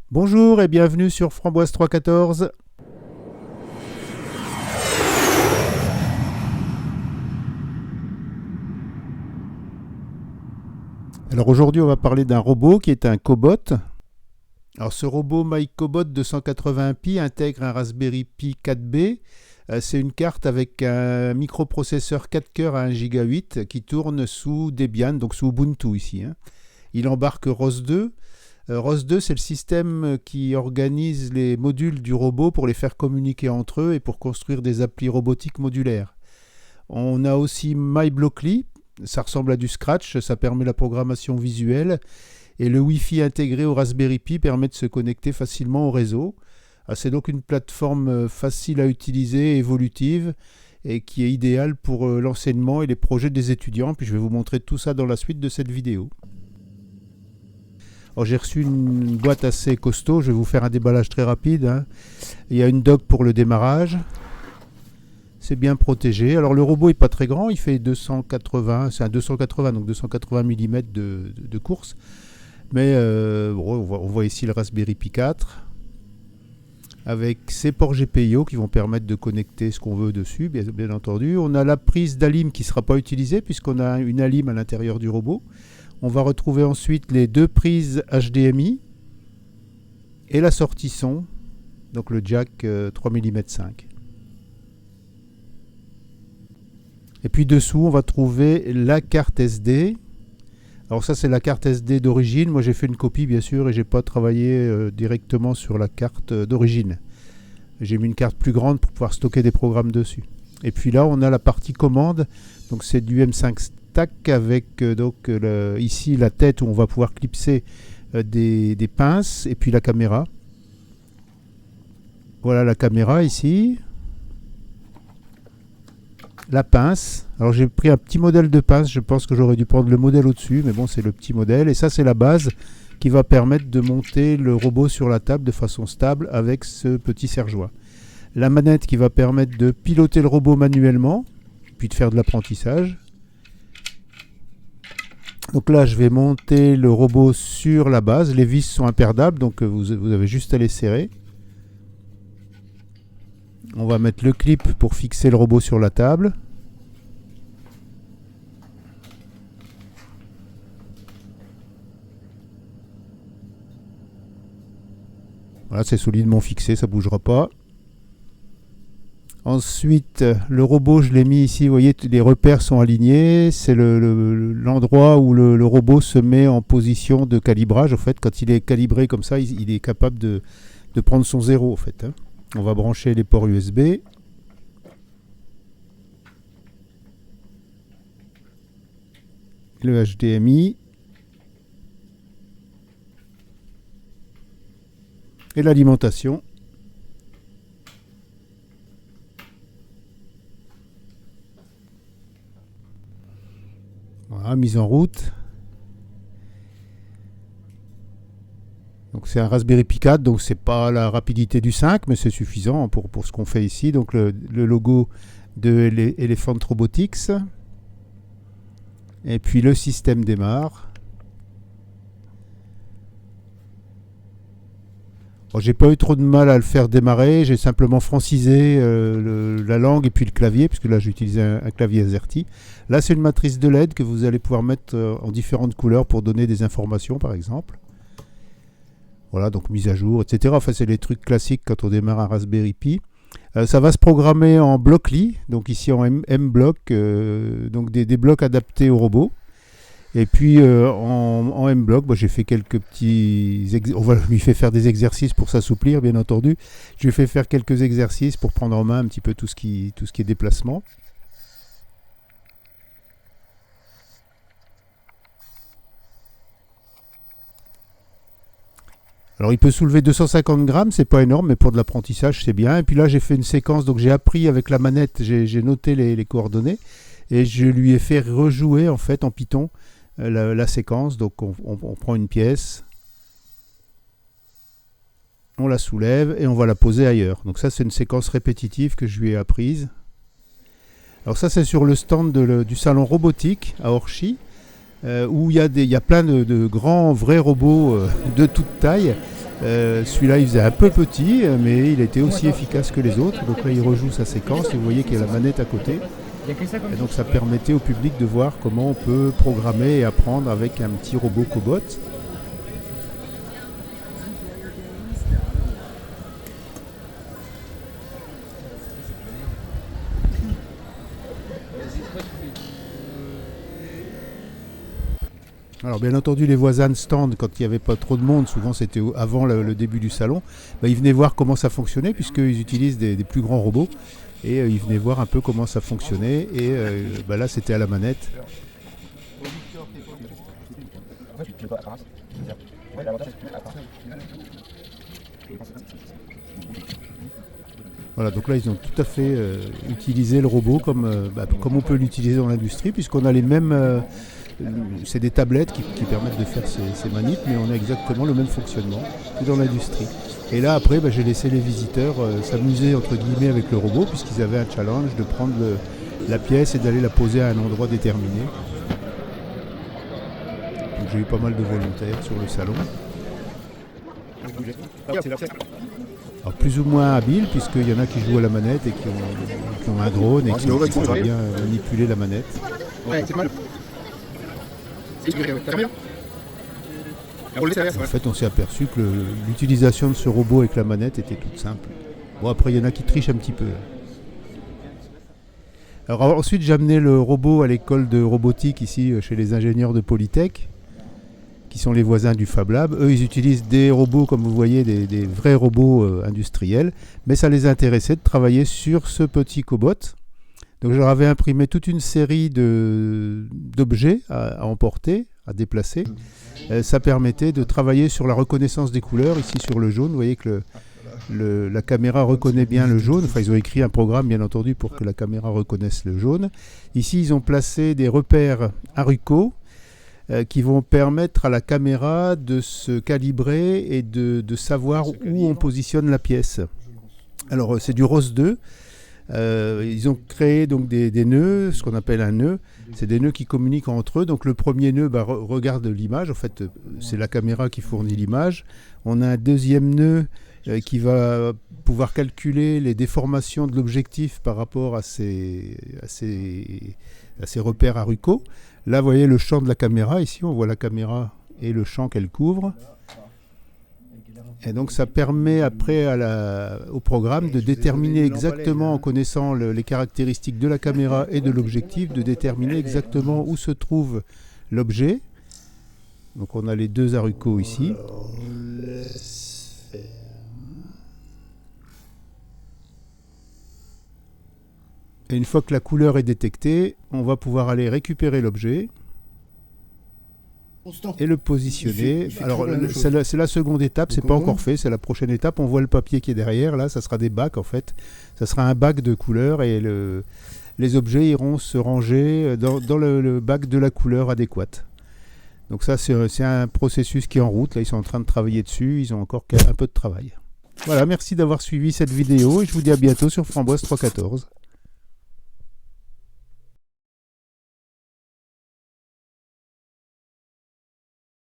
Bonjour et bienvenue sur Framboise 314. Alors aujourd'hui, on va parler d'un robot qui est un cobot. Alors ce robot MyCobot 280pi intègre un Raspberry Pi 4B. C'est une carte avec un microprocesseur 4 cœurs à 1 Go qui tourne sous Debian, donc sous Ubuntu ici. Il embarque ROS 2. ROS 2, c'est le système qui organise les modules du robot pour les faire communiquer entre eux et pour construire des applis robotiques modulaires. On a aussi MyBlockly, ça ressemble à du Scratch, ça permet la programmation visuelle. Et le Wi-Fi intégré au Raspberry Pi permet de se connecter facilement au réseau. C'est donc une plateforme facile à utiliser, évolutive, et qui est idéale pour l'enseignement et les projets des étudiants. Puis je vais vous montrer tout ça dans la suite de cette vidéo. Alors, j'ai reçu une boîte assez costaud, je vais vous faire un déballage très rapide. Il y a une dock pour le démarrage. C'est bien protégé. Alors le robot n'est pas très grand, il fait 280, c'est un 280, donc 280 mm de course. Mais on voit ici le Raspberry Pi 4 avec ses ports GPIO qui vont permettre de connecter ce qu'on veut dessus, bien entendu. On a la prise d'Alim qui ne sera pas utilisée puisqu'on a une Alim à l'intérieur du robot. On va retrouver ensuite les deux prises HDMI et la sortie son, donc le jack 3 mm 5. Et puis dessous, on va trouver la carte SD. Alors ça, c'est la carte SD d'origine. Moi, j'ai fait une copie, bien sûr, et j'ai pas travaillé directement sur la carte d'origine. J'ai mis une carte plus grande pour pouvoir stocker des programmes dessus. Et puis là, on a la partie commande. Donc c'est du M5 Stack avec ici la tête où on va pouvoir clipser des pinces et puis la caméra. Voilà la caméra ici. La pince. Alors j'ai pris un petit modèle de pince, je pense que j'aurais dû prendre le modèle au-dessus, mais bon, c'est le petit modèle. Et ça, c'est la base qui va permettre de monter le robot sur la table de façon stable avec ce petit serre-joint. La manette qui va permettre de piloter le robot manuellement, puis de faire de l'apprentissage. Donc là, je vais monter le robot sur la base. Les vis sont imperdables, donc vous avez juste à les serrer. On va mettre le clip pour fixer le robot sur la table. Voilà, c'est solidement fixé, ça ne bougera pas. Ensuite, le robot, je l'ai mis ici, vous voyez, les repères sont alignés. C'est l'endroit où le robot se met en position de calibrage. En fait, quand il est calibré comme ça, il est capable de prendre son zéro, en fait. On va brancher les ports USB. Le HDMI. Et l'alimentation. Voilà, mise en route. Donc c'est un Raspberry Pi 4, donc c'est pas la rapidité du 5, mais c'est suffisant pour ce qu'on fait ici. Donc le logo de Elephant Robotics. Et puis le système démarre. Bon, j'ai pas eu trop de mal à le faire démarrer, j'ai simplement francisé la langue et puis le clavier, puisque là j'ai utilisé un clavier AZERTY. Là c'est une matrice de LED que vous allez pouvoir mettre en différentes couleurs pour donner des informations par exemple. Voilà, donc mise à jour, etc. Enfin, c'est les trucs classiques quand on démarre un Raspberry Pi. Ça va se programmer en Blockly, donc ici en M-Block, donc des blocs adaptés au robot. Et puis en M-Block, j'ai fait quelques petits... On va lui faire faire des exercices pour s'assouplir, bien entendu. Je lui fais faire quelques exercices pour prendre en main un petit peu tout ce qui est déplacement. Alors il peut soulever 250 grammes, c'est pas énorme, mais pour de l'apprentissage c'est bien. Et puis là j'ai fait une séquence, donc j'ai appris avec la manette, j'ai noté les coordonnées et je lui ai fait rejouer en fait en Python la séquence. Donc on prend une pièce, on la soulève et on va la poser ailleurs. Donc ça c'est une séquence répétitive que je lui ai apprise. Alors ça c'est sur le stand du salon robotique à Orchy. Où il y a plein de grands vrais robots de toute taille Celui-là, il faisait un peu petit, mais il était aussi efficace que les autres. Donc là, il rejoue sa séquence et vous voyez qu'il y a la manette à côté. Et donc ça permettait au public de voir comment on peut programmer et apprendre avec un petit robot cobot. Alors bien entendu les voisins de stand, quand il n'y avait pas trop de monde, souvent c'était avant le début du salon, ils venaient voir comment ça fonctionnait puisqu'ils utilisent des plus grands robots et ils venaient voir un peu comment ça fonctionnait et là c'était à la manette. Voilà, donc là ils ont tout à fait utilisé le robot comme on peut l'utiliser dans l'industrie puisqu'on a les mêmes... c'est des tablettes qui permettent de faire ces manips, mais on a exactement le même fonctionnement que dans l'industrie. Et là, après, j'ai laissé les visiteurs s'amuser, entre guillemets, avec le robot, puisqu'ils avaient un challenge de prendre la pièce et d'aller la poser à un endroit déterminé. Donc j'ai eu pas mal de volontaires sur le salon. Alors, plus ou moins habiles, puisqu'il y en a qui jouent à la manette et qui ont un drone et qui savent bien manipuler la manette. En fait, on s'est aperçu que l'utilisation de ce robot avec la manette était toute simple. Bon, après, il y en a qui trichent un petit peu. Alors ensuite, j'ai amené le robot à l'école de robotique ici, chez les ingénieurs de Polytech, qui sont les voisins du Fab Lab. Eux, ils utilisent des robots, comme vous voyez, des vrais robots industriels, mais ça les intéressait de travailler sur ce petit cobot. Donc je leur avais imprimé toute une série d'objets à emporter, à déplacer. Ça permettait de travailler sur la reconnaissance des couleurs. Ici sur le jaune, vous voyez que la caméra reconnaît bien le jaune. Enfin, ils ont écrit un programme, bien entendu, pour que la caméra reconnaisse le jaune. Ici, ils ont placé des repères Aruco qui vont permettre à la caméra de se calibrer et de savoir où on positionne la pièce. Alors, c'est du ROS 2. Ils ont créé donc des nœuds, ce qu'on appelle un nœud. C'est des nœuds qui communiquent entre eux. Donc le premier nœud regarde l'image. En fait, c'est la caméra qui fournit l'image. On a un deuxième nœud qui va pouvoir calculer les déformations de l'objectif par rapport à ces repères Aruco. Là, vous voyez le champ de la caméra. Ici, on voit la caméra et le champ qu'elle couvre. Et donc ça permet après au programme de déterminer exactement, en connaissant les caractéristiques de la caméra et de l'objectif, de déterminer exactement où se trouve l'objet. Donc on a les deux Aruco ici. Et une fois que la couleur est détectée, on va pouvoir aller récupérer l'objet et le positionner. Alors c'est la seconde étape, c'est pas encore fait, c'est la prochaine étape. On voit le papier qui est derrière, là ça sera des bacs en fait. Ça sera un bac de couleur et les objets iront se ranger dans le bac de la couleur adéquate. Donc ça c'est un processus qui est en route, là ils sont en train de travailler dessus, ils ont encore un peu de travail. Voilà, merci d'avoir suivi cette vidéo et je vous dis à bientôt sur Framboise 314.